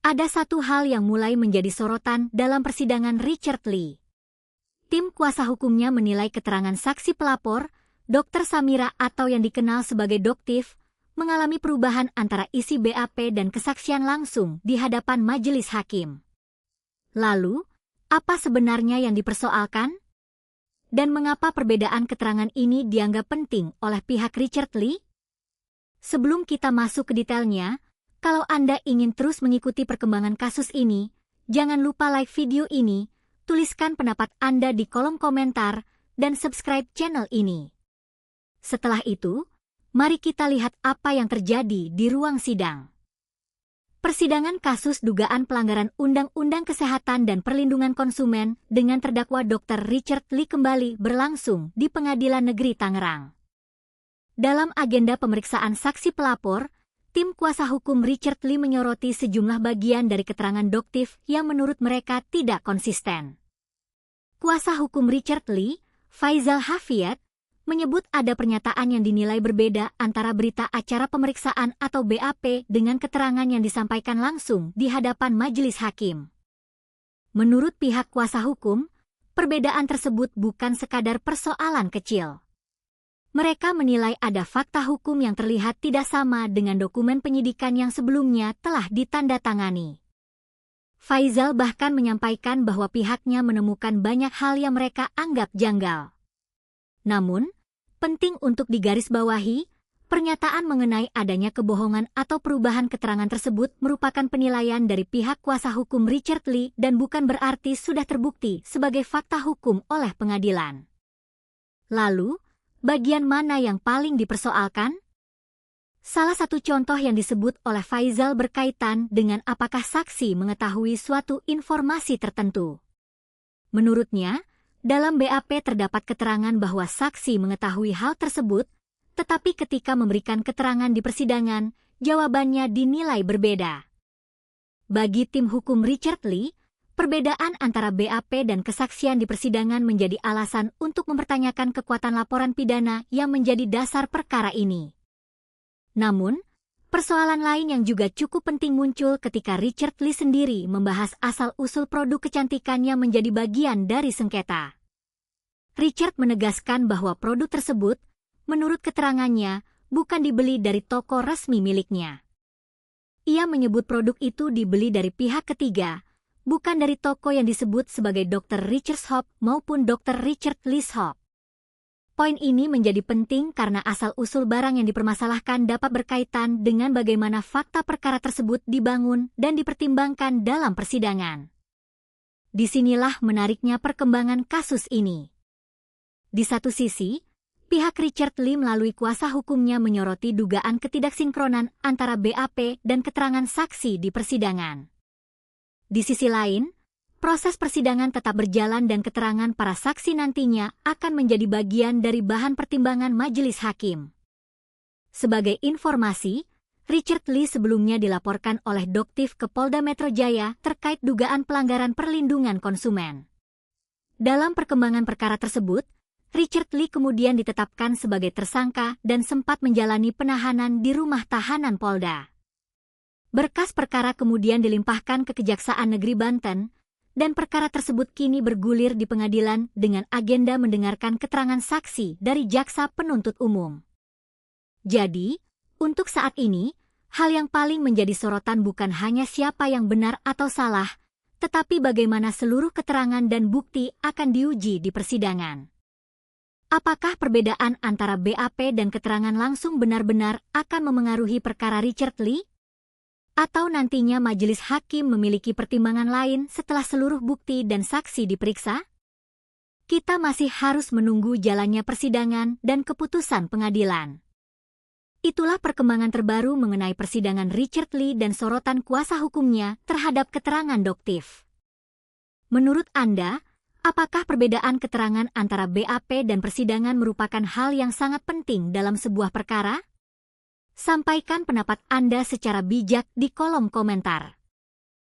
Ada satu hal yang mulai menjadi sorotan dalam persidangan Richard Lee. Tim kuasa hukumnya menilai keterangan saksi pelapor, Dr. Samira atau yang dikenal sebagai Doktif, mengalami perubahan antara isi BAP dan kesaksian langsung di hadapan majelis hakim. Lalu, apa sebenarnya yang dipersoalkan? Dan mengapa perbedaan keterangan ini dianggap penting oleh pihak Richard Lee? Sebelum kita masuk ke detailnya, kalau Anda ingin terus mengikuti perkembangan kasus ini, jangan lupa like video ini, tuliskan pendapat Anda di kolom komentar, dan subscribe channel ini. Setelah itu, mari kita lihat apa yang terjadi di ruang sidang. Persidangan kasus dugaan pelanggaran Undang-Undang Kesehatan dan Perlindungan Konsumen dengan terdakwa Dr. Richard Lee kembali berlangsung di Pengadilan Negeri Tangerang. Dalam agenda pemeriksaan saksi pelapor, tim kuasa hukum Richard Lee menyoroti sejumlah bagian dari keterangan Doktif yang menurut mereka tidak konsisten. Kuasa hukum Richard Lee, Faizal Hafiyat, menyebut ada pernyataan yang dinilai berbeda antara berita acara pemeriksaan atau BAP dengan keterangan yang disampaikan langsung di hadapan majelis hakim. Menurut pihak kuasa hukum, perbedaan tersebut bukan sekadar persoalan kecil. Mereka menilai ada fakta hukum yang terlihat tidak sama dengan dokumen penyidikan yang sebelumnya telah ditandatangani. Faizal bahkan menyampaikan bahwa pihaknya menemukan banyak hal yang mereka anggap janggal. Namun, penting untuk digarisbawahi, pernyataan mengenai adanya kebohongan atau perubahan keterangan tersebut merupakan penilaian dari pihak kuasa hukum Richard Lee dan bukan berarti sudah terbukti sebagai fakta hukum oleh pengadilan. Lalu, bagian mana yang paling dipersoalkan? Salah satu contoh yang disebut oleh Faizal berkaitan dengan apakah saksi mengetahui suatu informasi tertentu. Menurutnya, dalam BAP terdapat keterangan bahwa saksi mengetahui hal tersebut, tetapi ketika memberikan keterangan di persidangan, jawabannya dinilai berbeda. Bagi tim hukum Richard Lee, perbedaan antara BAP dan kesaksian di persidangan menjadi alasan untuk mempertanyakan kekuatan laporan pidana yang menjadi dasar perkara ini. Namun, persoalan lain yang juga cukup penting muncul ketika Richard Lee sendiri membahas asal-usul produk kecantikan yang menjadi bagian dari sengketa. Richard menegaskan bahwa produk tersebut, menurut keterangannya, bukan dibeli dari toko resmi miliknya. Ia menyebut produk itu dibeli dari pihak ketiga, bukan dari toko yang disebut sebagai Dr. Richard Shop maupun Dr. Richard Lee Shop. Poin ini menjadi penting karena asal-usul barang yang dipermasalahkan dapat berkaitan dengan bagaimana fakta perkara tersebut dibangun dan dipertimbangkan dalam persidangan. Disinilah menariknya perkembangan kasus ini. Di satu sisi, pihak Richard Lee melalui kuasa hukumnya menyoroti dugaan ketidaksinkronan antara BAP dan keterangan saksi di persidangan. Di sisi lain, proses persidangan tetap berjalan dan keterangan para saksi nantinya akan menjadi bagian dari bahan pertimbangan majelis hakim. Sebagai informasi, Richard Lee sebelumnya dilaporkan oleh Doktif ke Polda Metro Jaya terkait dugaan pelanggaran perlindungan konsumen. Dalam perkembangan perkara tersebut, Richard Lee kemudian ditetapkan sebagai tersangka dan sempat menjalani penahanan di rumah tahanan Polda. Berkas perkara kemudian dilimpahkan ke Kejaksaan Negeri Banten, dan perkara tersebut kini bergulir di pengadilan dengan agenda mendengarkan keterangan saksi dari jaksa penuntut umum. Jadi, untuk saat ini, hal yang paling menjadi sorotan bukan hanya siapa yang benar atau salah, tetapi bagaimana seluruh keterangan dan bukti akan diuji di persidangan. Apakah perbedaan antara BAP dan keterangan langsung benar-benar akan memengaruhi perkara Richard Lee? Atau nantinya majelis hakim memiliki pertimbangan lain setelah seluruh bukti dan saksi diperiksa? Kita masih harus menunggu jalannya persidangan dan keputusan pengadilan. Itulah perkembangan terbaru mengenai persidangan Richard Lee dan sorotan kuasa hukumnya terhadap keterangan Doktif. Menurut Anda, apakah perbedaan keterangan antara BAP dan persidangan merupakan hal yang sangat penting dalam sebuah perkara? Sampaikan pendapat Anda secara bijak di kolom komentar.